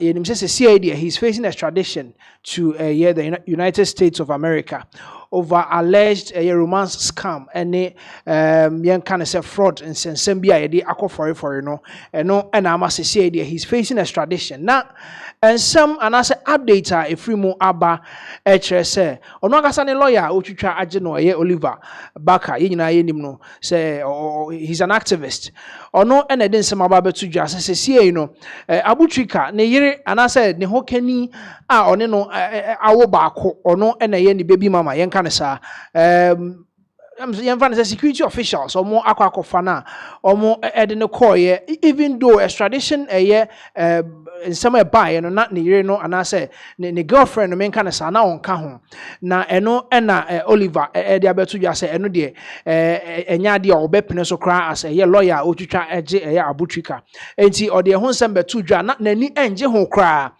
CID, he's facing extradition to the United States of America over alleged romance scam and young kind of fraud and sensembia the for and I'm CID, he's facing extradition now. And some and I say update if we move aba say Onwagasani lawyer Ochucha Ajeno Oliver Baka no say he's an activist or no and then some about to just say Abu TRICA ne yere and I said ne hokeni or no awo bako or no and a baby mama yen kanasa security officials or more aquafana or more edin koye even though extradition in some buy and not near no and I say the girlfriend main kind of sana on kahon na eno ena Oliver diabetu ya say eno de enya de obepene so kra as a lawyer otwitwa eje Abu TRICA enti or de ho nsem betu dwa na nani enje ho kra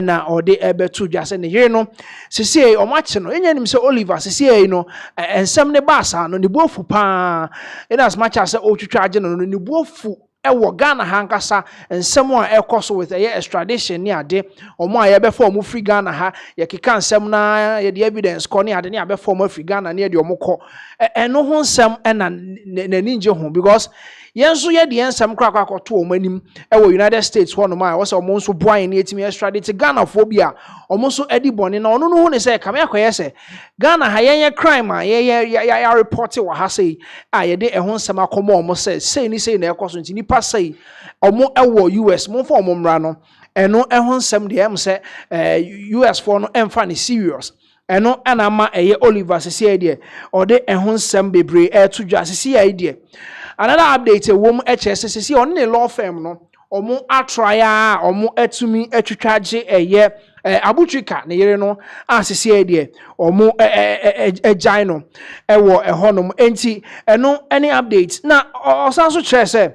na or de betu dwa say ne yere no sisi o mache no enya nim say Oliver sisi no ensem ne basa no ne bofu pa in as much as otwitwa age no ne bofu ewo Ghana hankasa nsem a ekoso with extradition ni ade omo a yebefo omo free Ghana ha yekeka nsem na ye the evidence ko ni ade ni abefo omo free Ghana na ye de omo ko eno ho nsem na nani nje ho because yenso ye de nsem kra akoto omo anim ewo United States ho no ma wo se omo nso boan ni etimi extradite Ghana fo bia omo so edi bone na ono no ho ne se kame akoye se Ghana ha ye crime a ye report wa ha sei a ye de eho nsem akomo omo sei ni sei na ekoso ntini pasai omo ewo US mo for omo mra no eno eho nsem de em se US for no emfa ni serious eno ana ma Oliver CID or de eho nsem bebre to dwa CID another update wom HSCC on the law firm no omo atraya omo etumi etwitwaje Abu TRICA ne yere no CID omo ejai no ewo ehonom enti eno any update na osanso kire se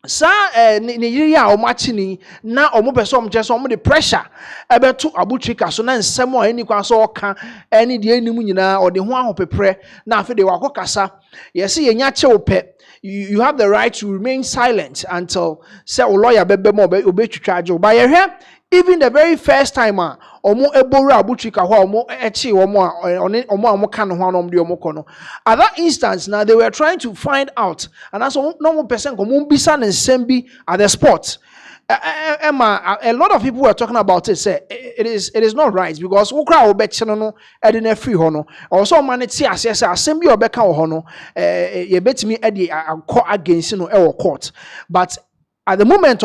sa ne yiri ya o machini na o mo pese o mo chese o mo de pressure ebeto Abu TRICA so na nsem a eni kwa so oka eni de enimu nyina o de ho ahopepre na afi de wakokasa yesi yenya chewope you have the right to remain silent until say o lawyer bebe mo obetwitwa age ba ye hwe even the very first time omo eboru Abu TRICA ho omo echi omo kan ho anom de omo kono at that instance now they were trying to find out and as no person ko mo bisa na nsem at the spot a lot of people were talking about it say it is not right because ukra obechi no e na free ho no also man ti ase asem bi obeka ho no ye betimi e de akọ against no e court but at the moment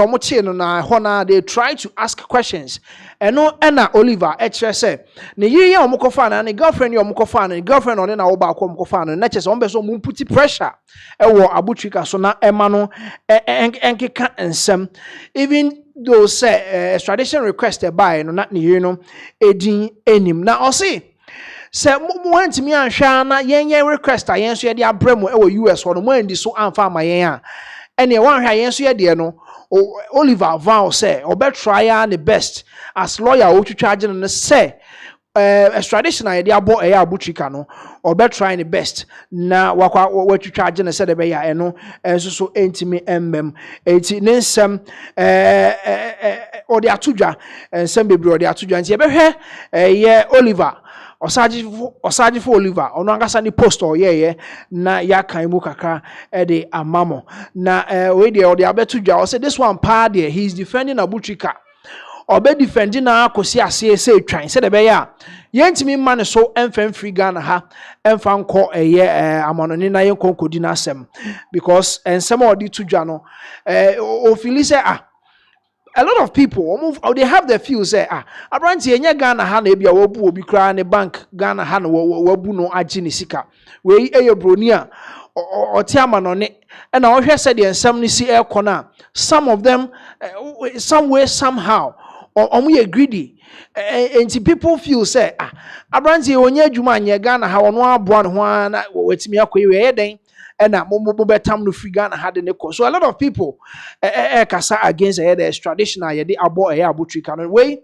they try to ask questions eno ena Oliver say ne yiri ya omukofa na ne girlfriend ya omukofa na girlfriend on na wo ba akọ omukofa na na chese ombe so mu put pressure ewo Abu TRICA so na ema no enkeka ensem even though say extradition request by no na ne yiri no edin enim na o say se mo antimi anhwa na yen request a yen so ye de abramo ewo US ho no mo andi so amfa ma yen a ene wan hwa yen so ye de no Oliver vow say obe try the best as lawyer otwitwa age no say extradition a de abo Abu TRICA no obe try the best na wakwa watwitwa age no say de be ya eno enso so entimi emmem enti ne nsem ode atudwa nsem bebre ode atudwa nti ye be hwe ye Oliver Osaji for Oliver ono angasa ni post ye na ya kan mu kakra de amamo na we dey ode abetu dwa say this one pa there he is defending Abu TRICA obe defending na akosi ase say twan say de be ya yentimi man so emfam free Ghana ha emfa nko amanoni na yenkonkodi na asem because ensem odi tudwa no o feel say a lot of people they have the feel say abranti enye Ghana ha na ebia wobu obi kra ne bank Ghana ha na wabu no agi ne sika we broni a otiama no ne na wo hwe se de ensam ne si ekona some of them some way somehow omo ye greedy and people feel say abranti onye adwuma anye Ghana ha ono aboa ne ho na wetimi akoyi we den ena mo betam no free Ghana had ne ko so a lot of people kasa against the extradition a ye de abo Abu TRICA no way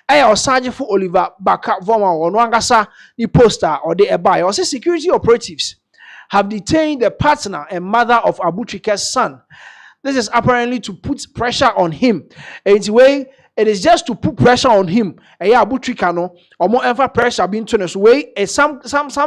Osaji for Oliver Baka Voma ono angasa ni poster or the buy or say security operatives have detained the partner and mother of Abu TRICA's son. This is apparently to put pressure on him. And way it is just to put pressure on him. Abu TRICA no, omo emfa pressure being to us way some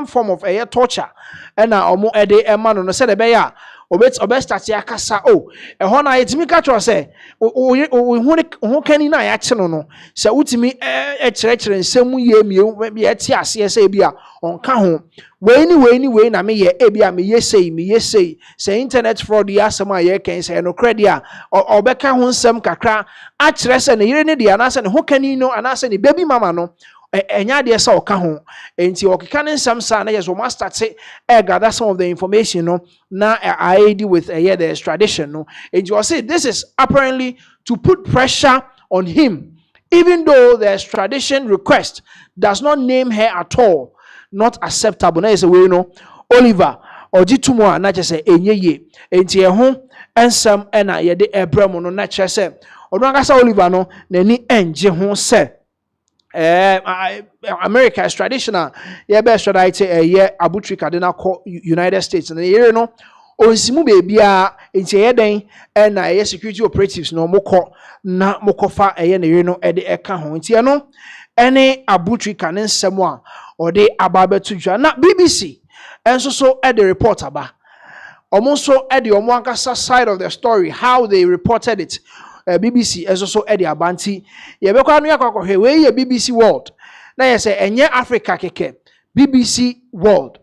form of torture. And now omo ede emano no said ebeya. Obet start yakasa oh ehon na yetimi ka tro say hu kani na ya che no se utimi kire nsem ye mie ete ase say bia onka ho we na me ye bia me ye say say internet fraud ya asem a ye ken say no credit a obeka ho nsem kakra a kire say ne yire ne dia na say ne hu kani no ana say ne baby mama no enya de say oka ho enti okeka ne nsem sa na yes o must start say gather some of the information no na I deal with the extradition no and you say this is apparently to put pressure on him even though the extradition request does not name her at all, not acceptable. Na say we no Oliver ogitumo na say enyeye enti ehho ensam na ye de ebramo no na kire say ono akasa Oliver no nani enje ho say America extradition ye be extradite Abu TRICA de na call United States na ye no onsimu baby a enti ye den na ye security operatives no mokọ na mokofa ye na ye no e de eka ho enti ye no ene Abu TRICA ne nsem a ode ababetu dwa na BBC enso so e de report aba omonso e de omo ankasa side of the story how they reported it. BBC enso so e de abanti ye be kwa no yakwakohwe we ye BBC World na ye say enye Africa keke BBC World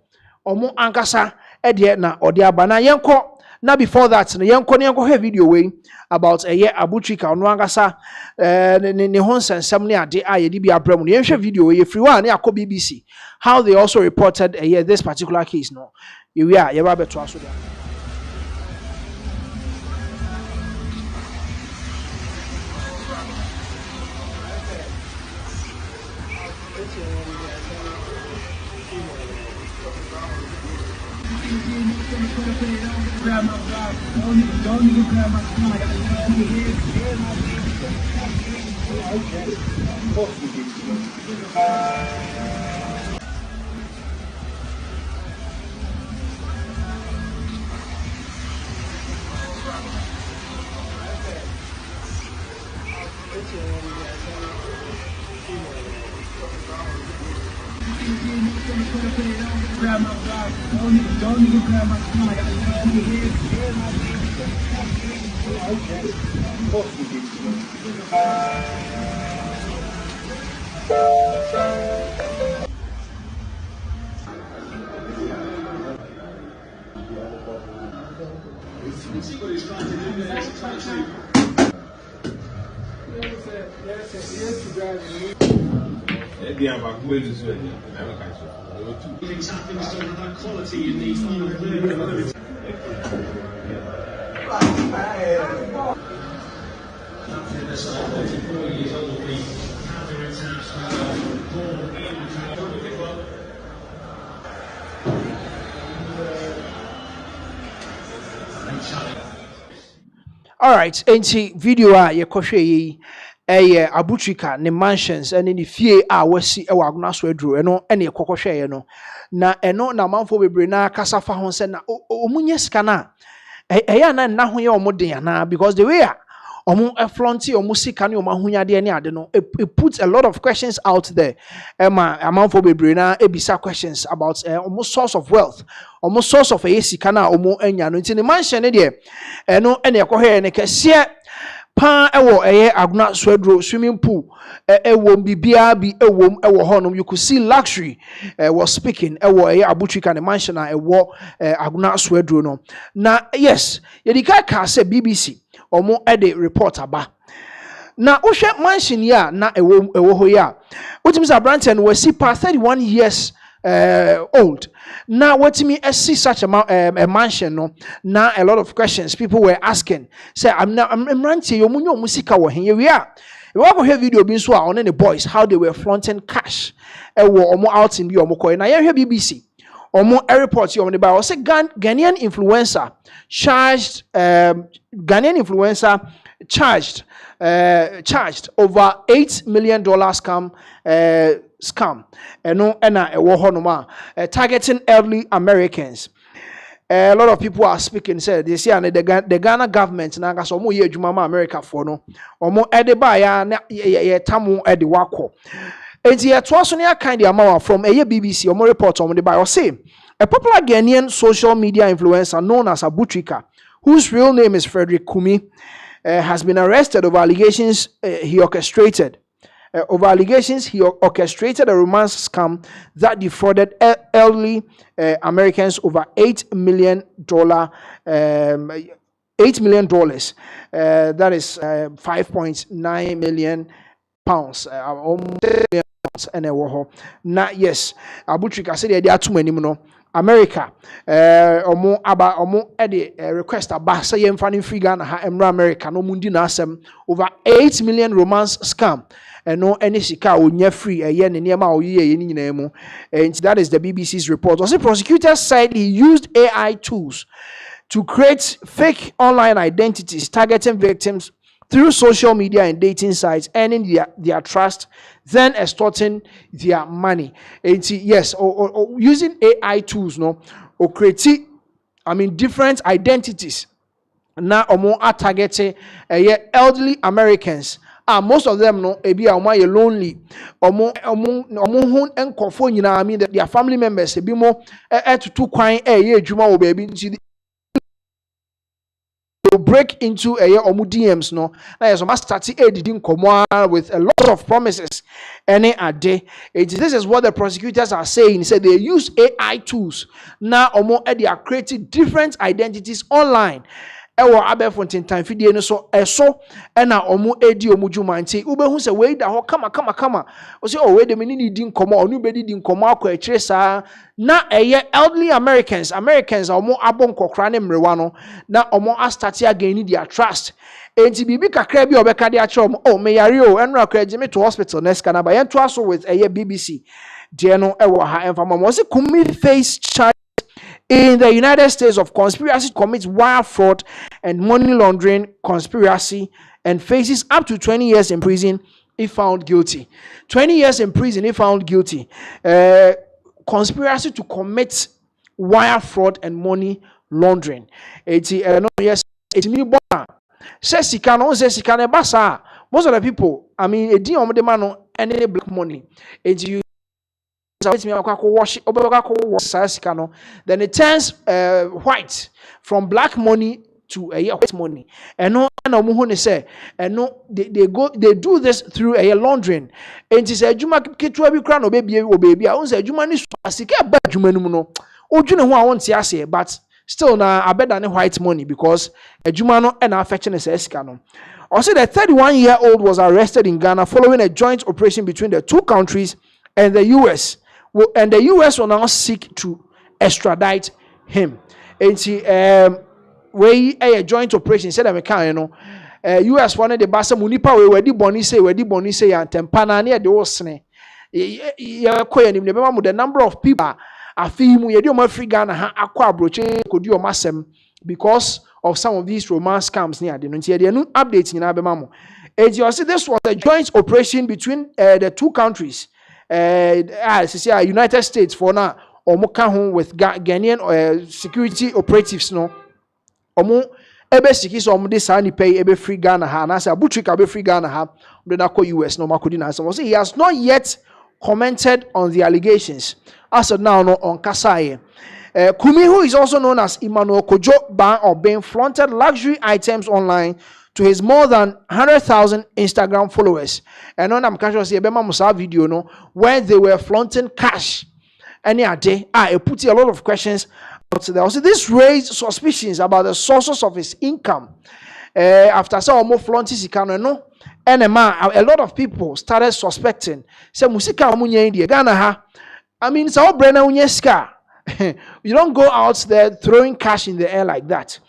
omo ankasa e de na ode abana yenko na before that no yenko he video we about Abu TRICA ono ankasa ne ho nsensem ne ade a ye di bi abram no yenhwe video we free one na yakọ BBC how they also reported this particular case no ye we a ye ba beto aso dia. All right, enti video a ye kohwe yi Abu TRICA ne mansions and ne fie a wasi e wa aguna so aduro eno ene ye kokohwe ye no na eno na manfo bebre na kasafa ho se na omunye sika na eya na ho ye omuden na because the way omu flonti omu sika ne omahunyade ne ade no it puts a lot of questions out there amanfo bebre na ebisa questions about omu source of wealth omu source of sika na omu anya no nti ne mansion ne de eno ene ye kohwe ne kese pa ewo aguna swedro swimming pool ewo bibia bi ewo honom you could see luxury was speaking ewo Abu TRICA ne mansion na ewo aguna swedro no na yes yedika ka say BBC omo de report aba na ohwe mansion ya na ewo ho ya utimisa Branton wasi pa 31 years old. Now, what me see such a mansion, no? Now a lot of questions people were asking. Say, I'm ranting. You munyo musika wo here we are. We go here video being so on the boys how they were flaunting cash. Omo out in the omo coin. Now here BBC. Omo report you on the bar. Say Ghanaian influencer charged. Ghanaian influencer charged over $8 million scam ena ewo honoma targeting elderly Americans a lot of people are speaking. Say they say the Ghana government na so mo ye adwuma ma America for no. Omo ede ba ya na ye tamu ede wako. Enti ye to so ne kind the amount from a BBC omo report omo de ba o say a popular Ghanaian social media influencer known as TRICA, whose real name is Frederick Kumi, has been arrested over allegations he orchestrated a romance scam that defrauded elderly Americans over $8 million. $8 million. That is 5.9 million pounds. Almost and na yes, TRICA said they are too many no. America, omo request aba say yem fanning free Ghana ha emra America no mundi na asem over 8 million romance scam. No any sika onya free eye ne niam a oye ni nyina mu. And that is the BBC's report. Also, prosecutors said he used AI tools to create fake online identities targeting victims through social media and dating sites, earning their trust, then extorting their money. And yes, or using AI tools, no, or create, different identities. Now, or more are targeting elderly Americans. Most of them, no, ebi are lonely. Or more and conform, that their family members, be more to two quine, juma baby. Break into a DMs no. Now yes, must start editing with a lot of promises any a day. This is what the prosecutors are saying. They said they use AI tools now they are creating different identities online. Ewo abefontin time fidie no so eso na edi omudwuma nti ubehu se we da ho kama o se we de meni ni di nkomo onu be di nkomo akọ akire saa na elderly Americans abon kokra ne mrewa no na start again their trust enti bibi kakra bi obeka de akire me yare o enra akra jime to hospital next kana ba yen to aso with BBC de no ewo ha enfama mo se Kumi face charge in the United States of conspiracy to commit wire fraud and money laundering conspiracy and faces up to 20 years in prison if found guilty. 20 years in prison if found guilty. Conspiracy to commit wire fraud and money laundering. It's me bona. Says sika ne basa. Most of the people, edi omde mano any black money. You then it turns white from black money to white money. And no say and no they do this through a laundering. And it says juma kitwa bi kra no baby I won say juma ni sika ba juma no no odwene ho a won tie ase but still na abeda ne white money because juma no na affection is sika no. Also, the 31-year-old was arrested in Ghana following a joint operation between the two countries and the US. And the US will now seek to extradite him. And see, we a joint operation said America, US wanted the basa munipa we wedi boni say and tempana near the osne. The number of people are feeling you do free Ghana ha aqua broche could do masem because of some of these romance scams near the new updates in Abemamo. And you see, this was a joint operation between the two countries. United States for now omo home with Ghanaian security operatives no omo ebe siki so omo de sani pay ebe free Ghana ha na say TRICA be free Ghana ha de na US no makodi na so he has not yet commented on the allegations as of now no on Kasaye. Kumi, who is also known as Emmanuel Kojo Ban or being flaunted luxury items online to his more than 100,000 Instagram followers. And on I'm casual see Bema Musa video no where they were flaunting cash any day. It put a lot of questions out there. Also, this raised suspicions about the sources of his income. After some more flaunting sikano no, and a lot of people started suspecting. Say musika omunye India Ghana ha. So Brenna unyeska. You don't go out there throwing cash in the air like that.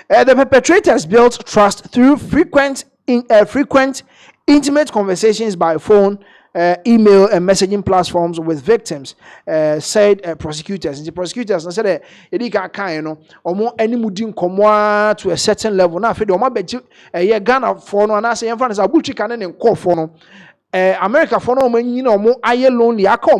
The perpetrators built trust through frequent, intimate conversations by phone, email, and messaging platforms with victims, said prosecutors. And the prosecutors said, to a certain level. Now, if you don't Ghana for no, and I say, America for no, lonely, I call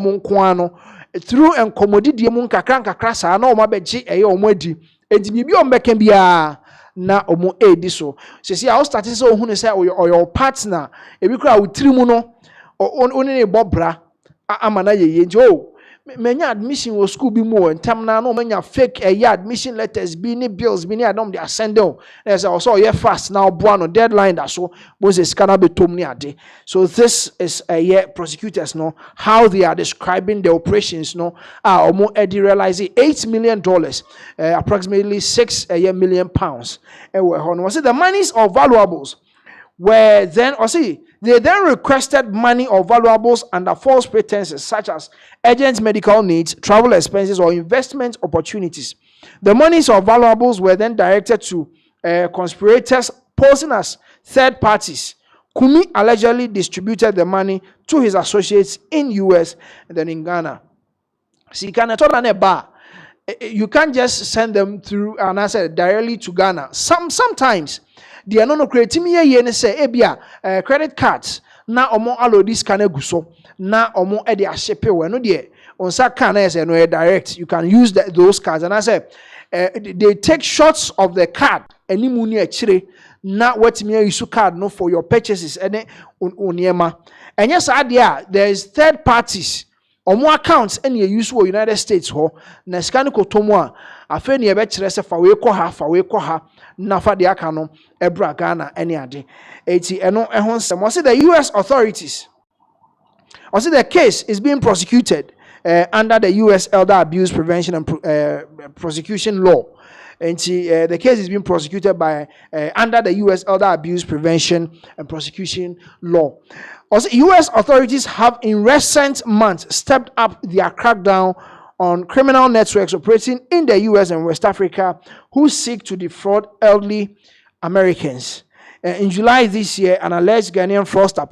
through enkomodidie mu nkakra saa na omo abegye eye omo adi edi bibi ombeka bia na omo edi so sesi a start say ohunu say your partner ebi kura wutiri mu no oni ne bobra amana yeye nti menya admission wo school bi mu entam na no menya fake admission letters bi ni bills bi ni adom they send them there's also fast now boa deadline that so Moses cannot be tom ni ade. So this is prosecutors no how they are describing the operations no omo edi realize $8 million approximately 6 million pounds was it the monies or valuables were then they then requested money or valuables under false pretenses such as urgent medical needs, travel expenses, or investment opportunities. The monies or valuables were then directed to conspirators posing as third parties. Kumi allegedly distributed the money to his associates in US and then in Ghana. So you can't just send them through and I said directly to Ghana. Sometimes they are not creating me ye say ebia credit cards na omo allow this kind of guso na omo e de ahyepe we no de onsa can na say no direct you can use those cards and I say they take shots of the card animu ni akire na wetimi use card no for your purchases ene oniema enye sa dia there is third parties omo accounts ene use wo United States ho na sika ni kotomu a afa ni e be kire se fa we ko ha nafa de aka no ebra Ghana any ade eti eno ehon sem was the US authorities was the case is being prosecuted under the US Elder Abuse Prevention and Prosecution Law. And the case is being prosecuted by under the US Elder Abuse Prevention and Prosecution Law. Also, US authorities have in recent months stepped up their crackdown on criminal networks operating in the US and West Africa who seek to defraud elderly Americans. In July this year, an alleged Ghanaian fraudster,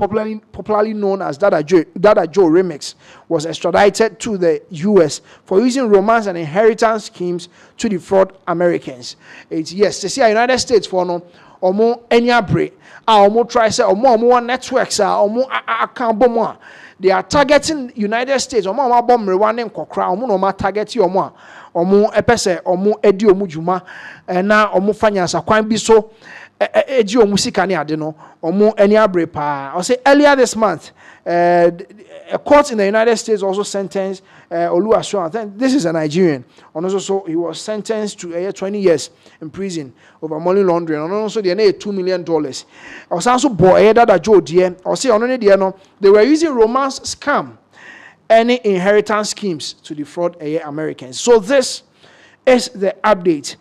popularly known as Dada Joe Remix, was extradited to the US for using romance and inheritance schemes to defraud Americans. Yes, they see United States for no omo enyabre omo try say omo networks omo account bomo. They are targeting United States. Omo bomb rewarding kokra. Omo no ma target you omo. Omo epese omo edi omo juma. Na omo finance kwan bi so edi omo sika ni ade no. Omo eni abre pa. I say earlier this month, a court in the United States also sentenced Oluwaseun. I think this is a Nigerian. And also he was sentenced to 20 years in prison over money laundering. And also they need $2 million. I was also boy that Joe dear. I say on any no, they were using romance scam, any inheritance schemes to defraud Americans. So this is the update.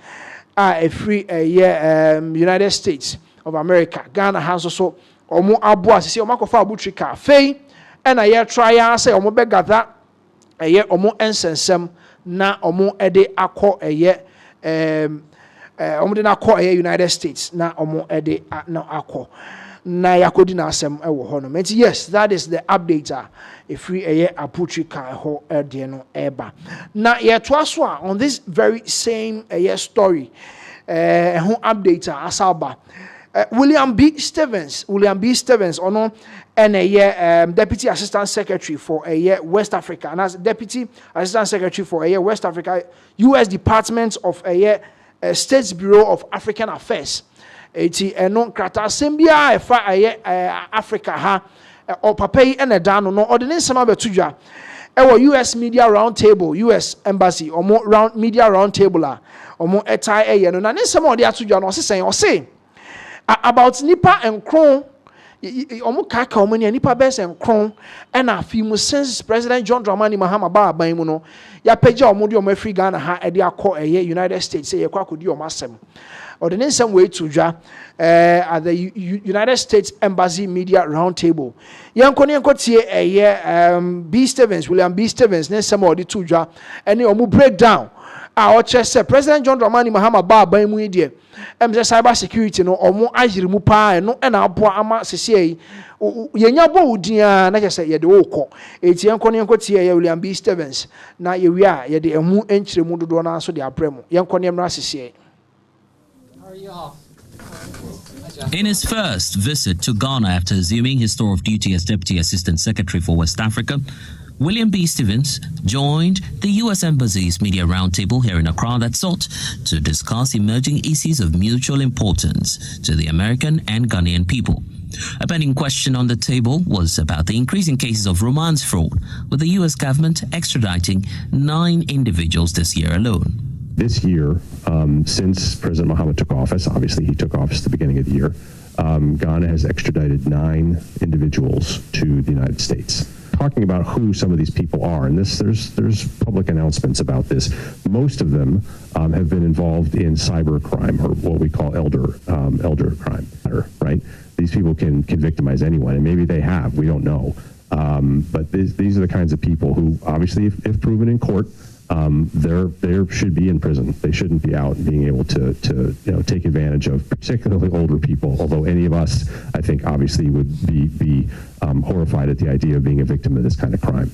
A free United States of America. Ghana has also omo aboa sisi omo akofa abu TRICA fei and a try say omo be gather omo ensensem na omo ede akọ omo de na akọ United States na omo ede na akọ na yakodi na asem ewo ho no. Yes, that is the update free abu TRICA ho ede no eba na ye to aso on this very same story who update asaba William B. Stevens, ono and Deputy Assistant Secretary for West Africa, and as Deputy Assistant Secretary for West Africa, U.S. Department of States Bureau of African Affairs. Eti eno krata sembia efa Africa ha o papai ene dano no ordinance sama betudwa US Media Roundtable, US Embassy, omo Media Roundtable a omo etai no na ne sama ode atudwa no say about nipa enkron omo kaka omo ne nipa bes enkron and afi mu since President John Dramani Mahama ba aban mu no ya pagya omo de omo Afri Ghana ha e de akọ United States say ye kwa kodi omo asem or the same way to at the United States Embassy Media Roundtable. B. Stevens, William B. Stevens, ne some of the two and you breakdown. Our chest said President John Dramani Mahama ba by media. Cyber security no or more ajiri mu pa no and our boy ama sisi yenyabo udia na just say ye de oko. Eti yanko William B. Stevens na ye we are ye de emu enchire mu dodo na so de abremu. Yanko ne mra sisi. In his first visit to Ghana after assuming his tour of duty as Deputy Assistant Secretary for West Africa, William B. Stevens joined the U.S. Embassy's media roundtable here in Accra that sought to discuss emerging issues of mutual importance to the American and Ghanaian people. A pending question on the table was about the increasing cases of romance fraud, with the U.S. government extraditing 9 individuals this year alone. This year, since President Mohammed took office, obviously he took office at the beginning of the year, Ghana has extradited 9 individuals to the United States. Talking about who some of these people are, and there's public announcements about this. Most of them have been involved in cyber crime, or what we call elder crime, right? These people can victimize anyone, and maybe they have, we don't know. But these are the kinds of people who, obviously, if proven in court, they should be in prison. They shouldn't be out and being able to take advantage of particularly older people. Although any of us, I think, obviously would be horrified at the idea of being a victim of this kind of crime.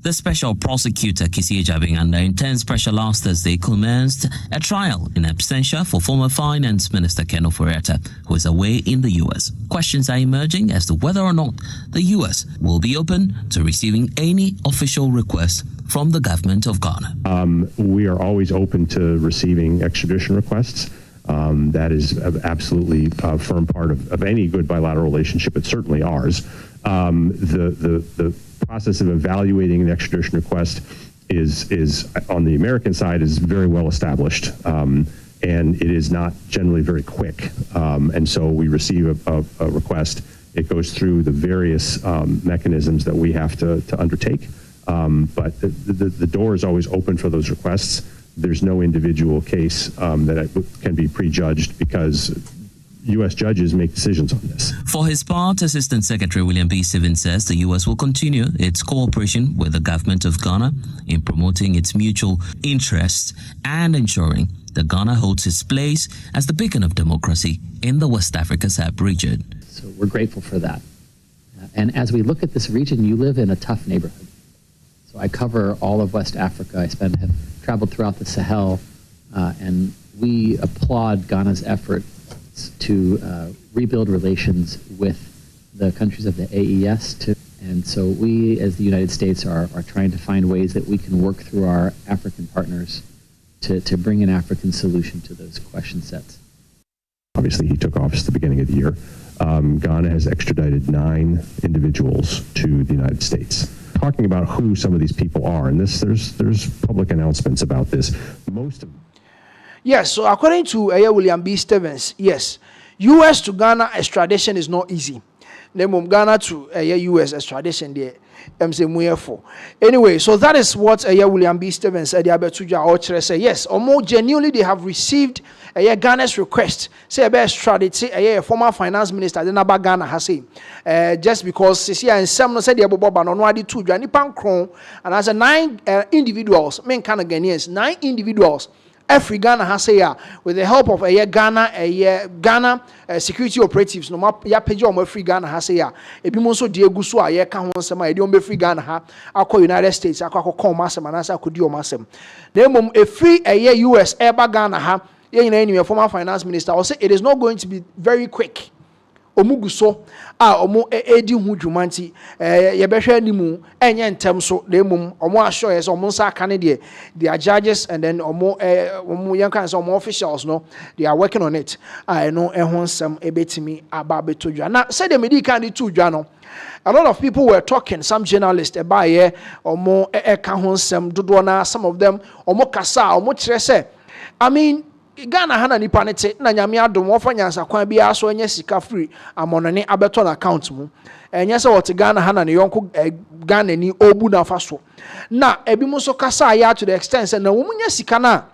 The special prosecutor, Kisi Ejabing, under intense pressure last Thursday, commenced a trial in absentia for former Finance Minister Ken Ofori-Atta, who is away in the U.S. Questions are emerging as to whether or not the U.S. will be open to receiving any official requests from the government of Ghana. We are always open to receiving extradition requests. That is absolutely a firm part of any good bilateral relationship. It's certainly ours. The process of evaluating an extradition request is on the American side is very well established, and it is not generally very quick. And so we receive a request. It goes through the various mechanisms that we have to undertake. But the door is always open for those requests. There's no individual case that can be prejudged because U.S. judges make decisions on this. For his part, Assistant Secretary William B. Stevens says the U.S. will continue its cooperation with the government of Ghana in promoting its mutual interests and ensuring that Ghana holds its place as the beacon of democracy in the West Africa sub-region. So we're grateful for that. And as we look at this region, you live in a tough neighborhood. So I cover all of West Africa. I have traveled throughout the Sahel, and we applaud Ghana's effort to rebuild relations with the countries of the AES. And so we, as the United States, are trying to find ways that we can work through our African partners to bring an African solution to those question sets. Obviously, he took office at the beginning of the year. Ghana has extradited 9 individuals to the United States. Talking about who some of these people are, and there's public announcements about this. Most of them. Yes, so according to William B. Stevens, yes, U.S. to Ghana extradition is not easy. Ghana to U.S. extradition there, anyway, so that is what William B. Stevens said. Yes, or more genuinely, they have received Ghana's request. Say about extradite a former finance minister, then about Ghana has just because Sisia and some said the Boba no adi 2 Nipan Kron, and as a 9 individuals, men kind of Ghanaians, 9 individuals. Every Ghana has with the help of Ghana security operatives, no map ya page on free Ghana has ebi mo so de egu so a ka ho nsema e de on be free Ghana ha akọ United States akọ masem anasa akọ di o masem na mom e free US eba Ghana ha ye nyina any former finance minister will say it is not going to be very quick. Omuguso omo edi hu dwumanti ye behwe animu enye ntem so na emum omo assure yes omo nsa aka ne de their judges and then omo yankan so omo officials no they are working on it no ehun nsem ebetimi aba betodwa na say the medical di tudwa no a lot of people were talking, some journalists about here omo eka hu nsem dodo na some of them omo kasa omo kire say I mean Ghana hana nipa nete na nyame adom wofa nyansa kwan bia so enya sika free amonone abeto na account mu enya se wote Ghana hana ne yonko Ghana ni obu na faso na ebi mu so kasa ya to the extent say na wo munya sika na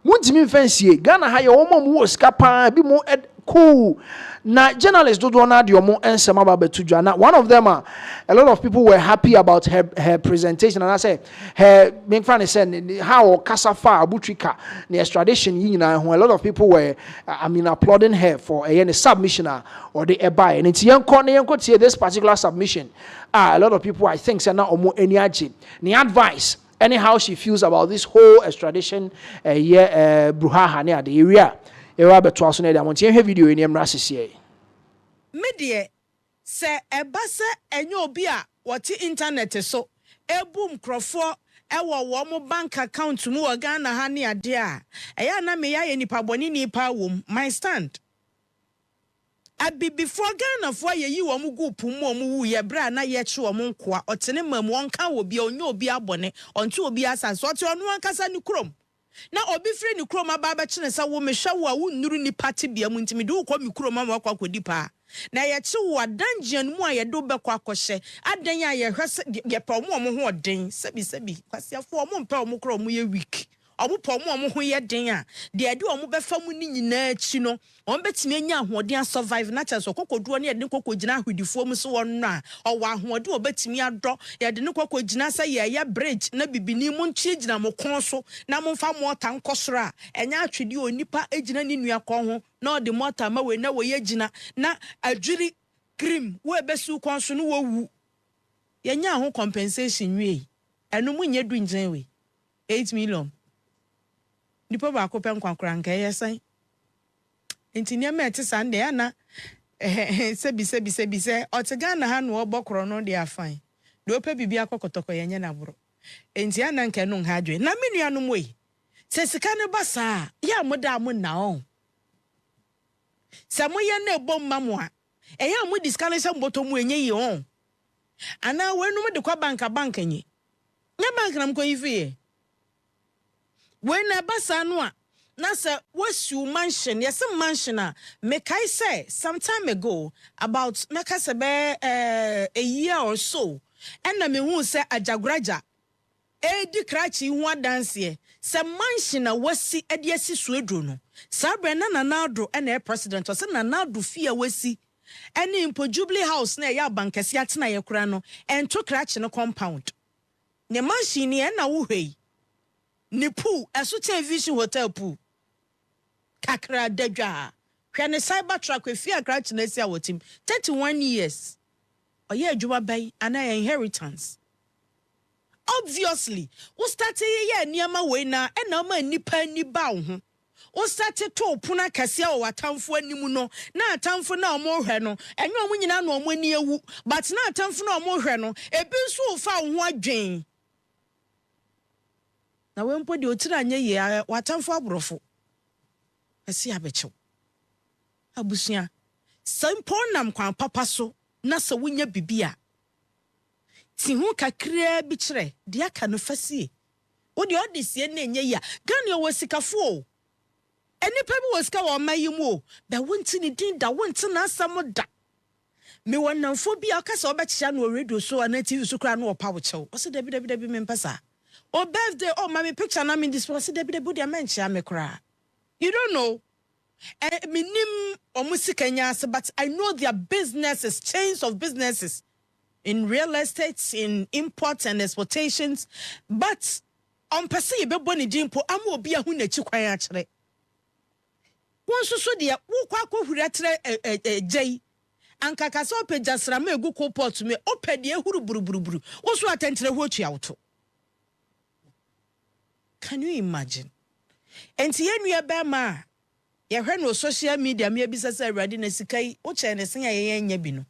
muntimi mfansie Ghana ha ye wo mu wo sika pa bi mu cool na journalists do na de omo ensem aba betudwa na one of them a lot of people were happy about her presentation and I say her make fun say how kasafa TRICA the extradition yina a lot of people were applauding her for a submission or the buy and it's yanko tie this particular submission a lot of people I think say na omo eni age the advice anyhow she feels about this whole extradition bruhaha near the area. Ewa beto aso na dia montie hwe video ni emra sese me de se eba se enye obi a wote internet so ebum krofo ewo wo mo bank account mu wo Ghana ha ne ade a eya na me ya ye nipa boni nipa wom my stand abi before Ghana for ye yi wo mo gu pum mo wu ye bra na ye che wo mo nkoa otene mam wonka wo bia onye obi abone onte obi asanso ote ono ankasa ni krom na obi free ni krom aba ba chene sa wo mehwa wo a wo nnuru ni party bia mu ntimi de wo kwa mi krom ma wakwa kodi pa na ye che wo dungeon mu a ye do be kwa kohye adan a ye hwese ye pa mo ho oden sebi kwasiafo mo mpa mo krom ye weak omo po mo ho ye den a de ade omo be fa mu ni nyina achi no on betimi anya ahoden survive na chaso kokoduo ne de kokogina ahudifo mu so won no a owo ahoden obetimi ado ye de ne kokogina sa ye bridge na bibini mu nchi gina mo kon so na mo fa mota nkosoro a enya atwede onipa egina ni nua kon ho na de mota ma we na we ye gina na adwiri cream we besu kon so no wowu ye nya ho compensation wi enu mu nya du ngyina we 8 million nipa ba ko pen kwankran nka yesan enti ne ma ete sande ana sebi se otegana ha no obokro no de afan de opa bibi akokotoko yenye na boro enti ana nka no ha adwe na menua no moyi se sika ne basa ya moda mo na on se moye na ebom mamo a eya mo diskane se mboto mu enye yi on ana wenu mo de kwa bank enye nya bank na mko yifi when na basa no a na say wasu mansion yes mansion a make I say some time ago about make us a year or so and na me hu say ajagraja di krachi hu dance ye say mansion a wasi ade asi so edro no sabre na nanado na president o say nanado fie wasi any impo Jubilee house na ya bankasi atena ye kura no ento krachi no compound ne mansion ni na wo hwei ni pool eso television hotel pool kakra dadwa hwe ne cyber truck we fia krachi na sia wotim 31 years oye adwuma bai ana inheritance obviously we started ye niama we na na ma nipa ni ba ho we started to puna kase a watamfo animu no na atamfo na omo hwe no enye omo nyina na omo ani ewu but na atamfo na omo hwe no ebi nso fa ho adwen na we mpo de otira anye ye watamfo abrofo esi abechew abusia sampo nam kwan papa so na se wonya bibia ti hu kakra bi kire de aka no fasie wo de odise na enye ya Ghana wo sikafo eni pa bi wo sika wo mayimu o be wonti ni din da wonti na asam da me wonamfo bi akasa obechia na radio so na TV so kra na opa wo chew o se dabi me mpasa o birthday oh mami picture na me this was dabi dia menchia me kra. You don't know. Minim omusikanya, but I know their businesses, chains of businesses in real estate, in imports and exportations. But on pesi be boni dimpo amu obi ahu na chi kwan akere. Won so dia wo kwa ko huratre jai anka kasa opejasra ma egu ko port me opede ehuru buruburu wo so atentere ho tua woto. Can you imagine? Enti yenua be ma ye hwe no social media me bisa say ready na sikai wo che ne sen ye nya bi no.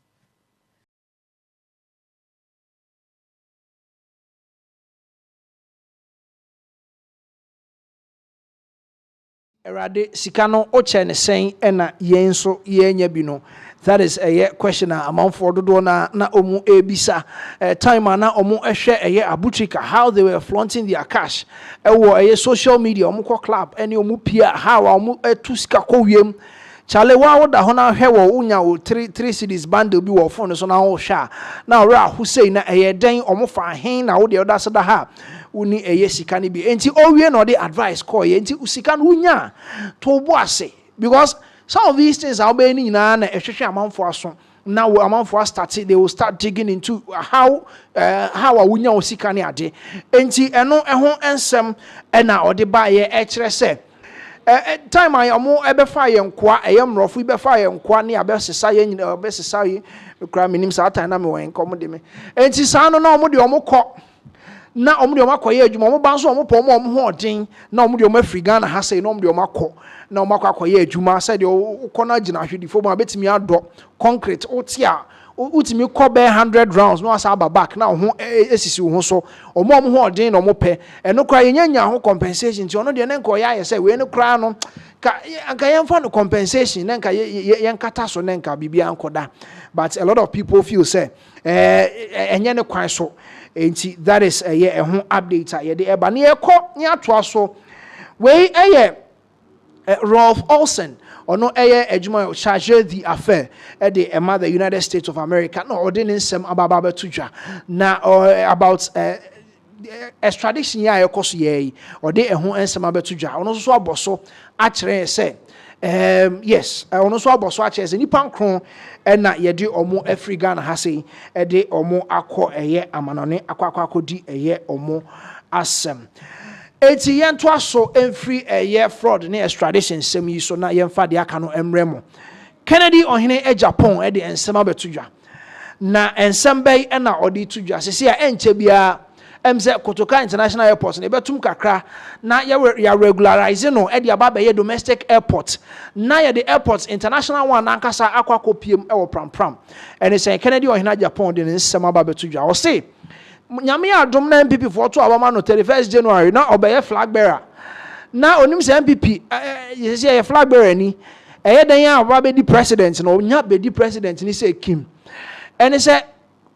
Erade sika no o che ne sen na ye nso ye nya bi no. That is a question amount for do na omu ebisa time na omu ehwe abutrika how they were flaunting their cash ewo social media omu ko club any omu pia how omu etu sika ko wiem chale wa wo da ho na hwe wo unya wo 3 cedis bundle bi wo phone so na ho hwa na ora Hussein na den omu fa hen na wo de oda seda ha uni sika ni bi enti owie no de advice call ye enti usika no unya to bo ase because some of these things are being in an amount for us. Now amount for us started, they will start digging into how a winya osikani ade. Enti eno ehon ensem ena ode ba ye echere se. Time I amo ebefa ye nkwa eyem rofu ebefa ye nkwa ne abesesa ye nyina obesesa ye kra minim sa time na me wen kom de me. Enti sa no na omo de omo kọ na omo de omo akoye adwuma omo ba so omo po omo ho odin na omo de omo afri Ghana ha sei na omo de omo akọ na omo akoye adwuma said ukọ na gina hwedifo ma betimi ado concrete otia utimi kɔ be 100 rounds no asa aba back na ho esisi ho so omo ho odin no mo pɛ eno kra yenya ho compensation ti ono de ne nko ya say we no kra no ka yemfa no compensation ne nka yenkata so ne nka bibia ankoda but a lot of people feel say enye ne kwan so enti that is a ho update ye de eba ne ekɔ ne atoa so we Rolf Olsen ono ejuma charge the affair at the the United States of America no ordinance sem ababa betudwa na about extradition ya ekoso ye ode eho ensem abetudwa ono so aboso akere say yes ono so aboso akere say nipa nkron na ye de omo Africa na ha say e de omo akọ amanone akọ di omo asem eti yento aso emfri fraud ne extradition sem yi so na yemfa de aka no emremo Kennedy ohene Japan de ensem abetudwa na ensem bay na odi tudwa sese a enche bia emse Kotoka International Airport na betum kakra na ya regularize no de aba be domestic airport na ya the airport international one ankasa akwa kopiem e wo pram ene say Kennedy ohene Japan de ensem abetudwa o say nyame adom na MPP for to awama no 31st January na obeye flag bearer na onim se MPP ye flag bearer ni eye dan ya aba be di president no nya be di president ni say Kim ene say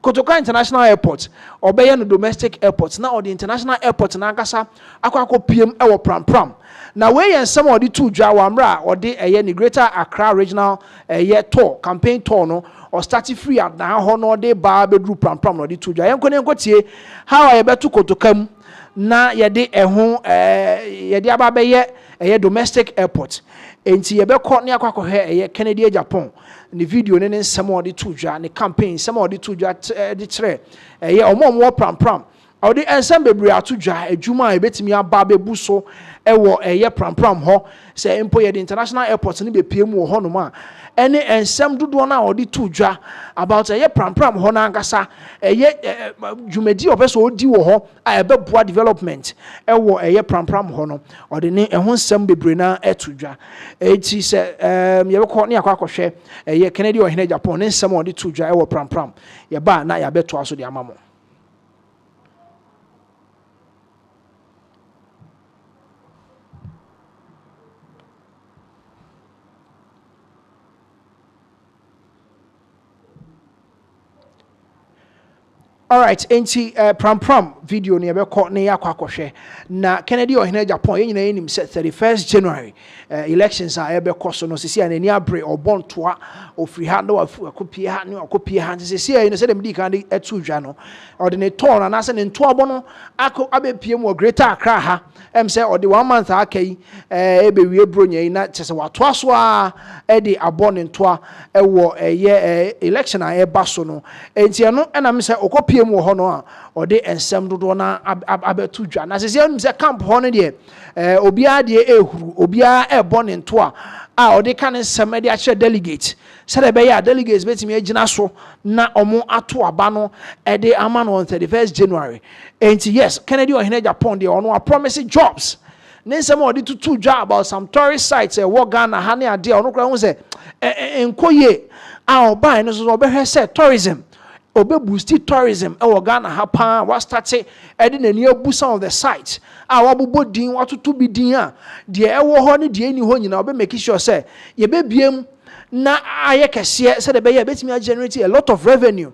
Kotoka International Airport obeye no domestic airport na the international airport na akasa akwa PM e wo pram na we yen some of the two dwa wamra or the ni Greater Accra Regional tour campaign tour no or start free at na ho no de ba be dru pram no the two dwa yen kone nkotie how I betu Kotoka mu na ye de eho ye de aba be ye domestic airport enti ye be kɔ ne akwa hwe Kennedy Japan ni video ne nsɛm ɔde to dwa ne campaign nsɛm ɔde to dwa de kyerɛ ɔmo pram ɔde nsɛm bebree ato dwa adwuma a ebetimi aba bebu so ɛwɔ pram hɔ sɛ mpo yɛ de international airport ne bepie mu wɔ hɔ no ma ɛne nsɛm dodoɔ na ɔde to dwa about pram hɔ na ankasa dwumadi ɔpɛ sɛ ɔdi wɔ hɔ a ɛbɛboa development ɛwɔ pram hɔ no ɔde ne ɛho nsɛm bebree na ɛto dwa eti sɛ yɛbɛkɔ ne akɔ akɔhwɛ Kennedy ɔhene Japan ne nsɛm ɔde to dwa ɛwɔ pram yɛba na yɛabɛtoa so de ama mo. All right, enti pram video ni ebekọ na ya kwakọhwe na Kennedy ohene Japan yen nyina nim 31st January elections a ebekọ so no sisi anani abre obontoa ofri ha na akopie ha ne akopie ha sisi yen se dem di kan de etu dwa no ode ne ton na se ne nto abo no abepie mu Greater Accra ha say ode 1 month akai ebewie bronya na chese wato aso a de abo ne ntoa ewo election a eba so no enti eno na me se okopie mu ho no a ode ensem dodo na abetu dwa na sese enu se camp ho no de obia de ehuru obia ebo ne ntoa a ode kan ensem de a che delegate se de be ya delegates betimi agina so na omo ato aba no de ama no on 31st January enti yes Kennedy ohene Japan de ono a promise jobs ne nsem ode tutu dwa about some tourist sites wo Ghana ha ne ade ono kra hu se enkoye a oba no so obehwe se tourism obe boost tourism e Ghana ha pa wa start e de nani abu some of the sites a wabobo din watoto bi din a de e wo ho ne de ani ho nyina obe make sure say ye be biem na aye kese say de be ye betimi generate a lot of revenue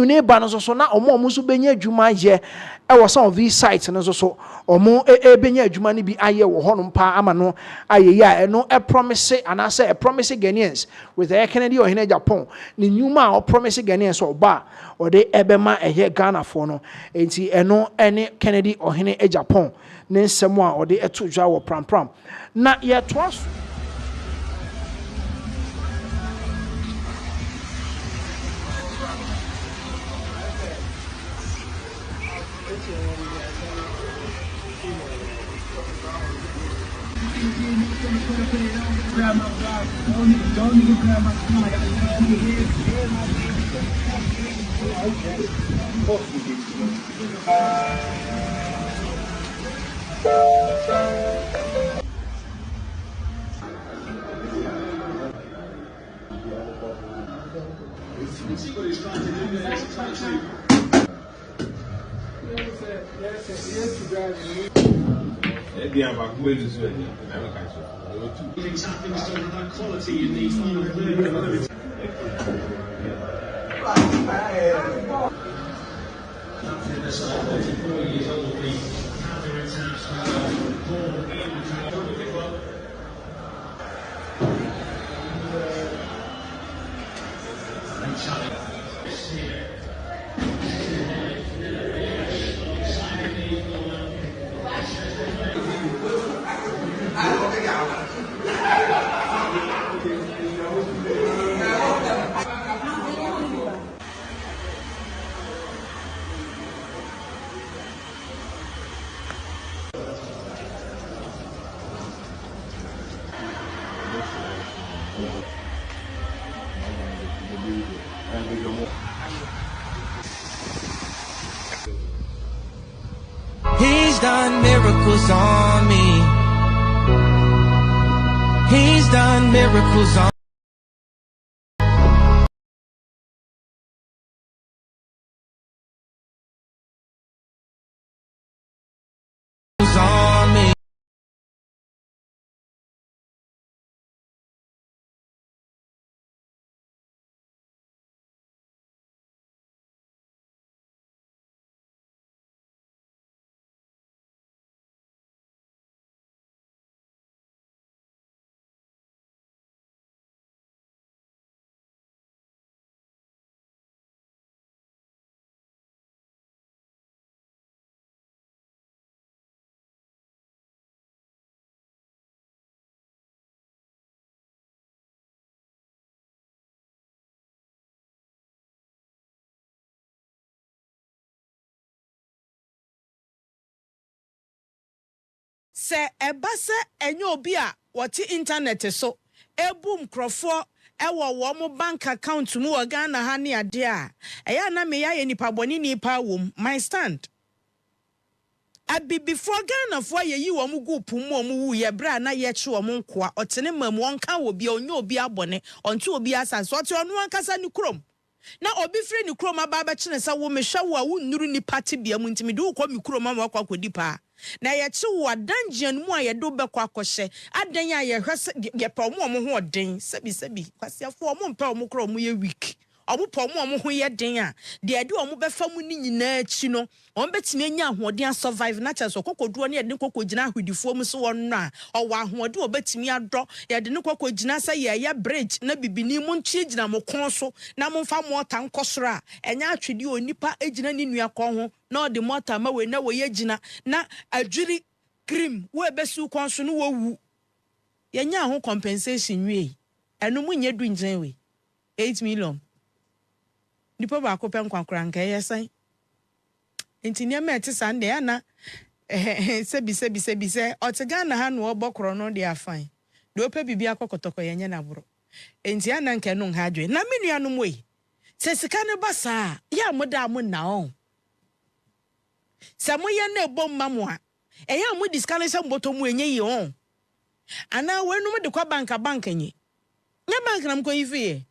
ne ba no so na omo so benya adwuma ye e wo some of these sites no so omo benya adwuma ne bi aye wo ho no pa ama no aye ya no e promise and I say a promise Ghanaians with the Kennedy ohene Japan ni nyuma o promise Ghanaians oba o de ebema Ghana for no enti eno ene Kennedy ohene Japan ne nsem a o de eto dwa wo pram na ye toaso He's done miracles on me. He's done miracles on me. Se ebase enyo obi a woti internet so ebum krofo ewo wo mo bank account mu wo Ghana ha ne ade a eya na me ya nipa boni nipa wom my stand abi before Ghana fo ye yi wo mo group mu wo mo wu ye bra na ye che wo mo nkoa otene mam wonka wo bia onye obi abone onto obi asanso ote ono ankasa ni krom na obi free ni krom aba ba chene sa wo mehwa wo a wo nnuru ni party bia mu ntimi de wo kwa mi krom ma wakwa kodi pa na ye che wo adanjian mu a ye do be kwa kohye adan a ye hwese ye pa mo ho oden sebi kwasiafo mo mpa mo krom ye week omo po mo ho ye den a de ade omo be fa mu ni nyina achi no on betimi anya ahoden survive na chaso kokoduo ne de kokogina ahudifo mu so won no a owo ahoden obetimi ado ye de ne kokogina sa ye bridge na bibini mu nchi gina mo kon so na mo fa mo ta nkosoro a enya atwede onipa egina ni nua kon ho na ode mota ma we na we ye gina na adwiri cream we besu kon so no wu ye nya ho compensation wi eno mu nya du ngyina we 8 million nipa ba ko pen kwankran nka yesan enti ne ma eti sande ana sebi se otegana ha no obokro no de afan de opa bibi akokotoko yenye na boro enti ana nka no ha adwe na menua no moyi se sika ne basa ya moda mo na on se moye na ebom mamo a eya mo diskane se mboto mu enye yi on ana wenu mo de kwa bank enye nya bank na mko yifi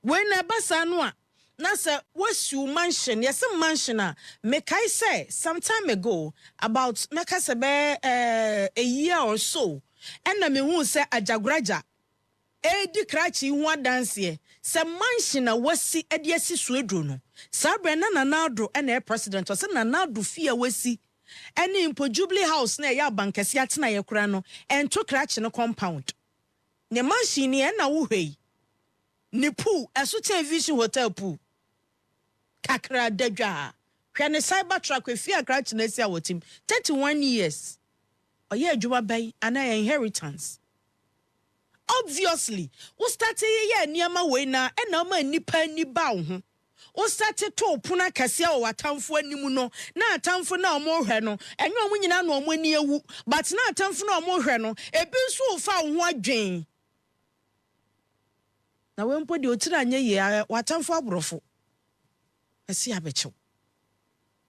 when na basa no a na se wasu mansion yes mansion a mekai say some time ago about meka se be a year or so and na me hu se ajagraja di krachi hu adanse se mansion a wasi ade asi suedro no sabre na nanado na president o se nanado fia wasi ene impo Jubilee House na ya bankasi atena ye kura no ento krachi no compound ne mansion ni na wo hwei ni pool eso television hotel pool kakra dadwa hwe ne cyber truck efi akrachi na sia wotim 31 years oye adwuma bai ana inheritance obviously we started ye niama we na na ma nipa ni ba wo ho we started to puna kase a watamfo animu no na atamfo na omo hwe no enyo omo nyina na omo ani ewu but na atamfo na omo hwe no ebi nso fa wo ho adwen na wempo de otira anye ye watamfo abrofo asi abechew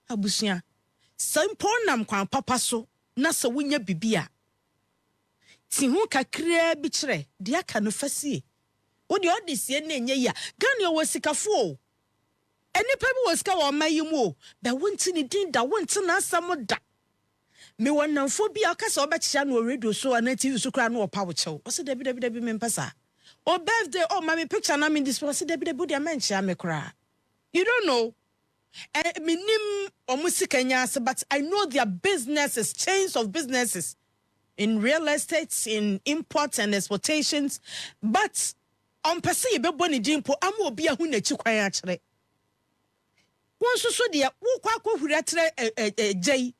abusua sampo nam kwan papa so na se wonya bibia ti hu kakra bi kire de aka no fasie Wo de odisi na enye ya. Ghana wo sikafo. Eni pa bi wo sika wo mayimu. Be wonti ni din da wonti na asam da. Me wonamfo bi akasa obechicha no radio so na TV so kra no opa wo chew. O se debi me mpasa. O birthday oh mama picture na me this was debi dia mencha me kra. You don't know. Minim omusikanya, but I know their businesses, chains of businesses in real estate, in imports and exportations. But on pesi be boni dimpo amu obi ahu na chi kwan akere. Won so dia wo kwa huriatre jai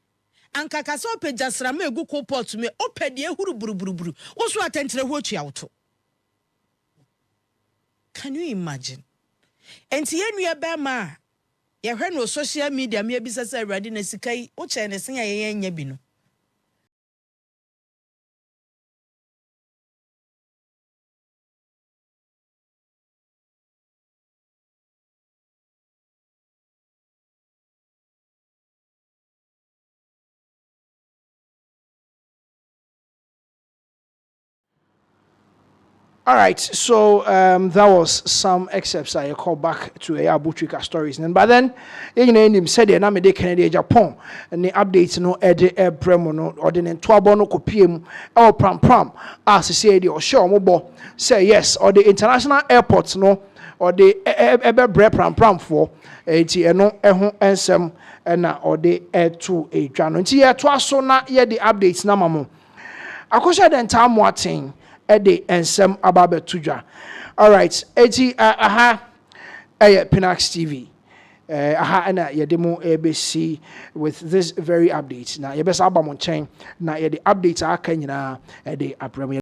anka kasa opejasra ma egu ko port me opede ehuru buruburu wo so atentere ho tua woto. Can you imagine? Enti yenua be ma ye hwe no social media me bisa say ready na sikai wo che ne sen ye nya bi no. All right, so that was some excerpts I call back to TRICA stories. And by then, you know, said the name de Canada Japan and the updates no bremo no or the 12 no copy or pram as say the or show mobile say yes or the international airports no or the ever pram for no ensem and or the air to a jano. Tia so na ye the updates na mamo. Akosha den time watching Ede ensem ababe tuja. All right, eti Pinaxtv. Ana yedemo ABC with this very update. Na yebesa abamon chain na yede updates aka nyina ede aprem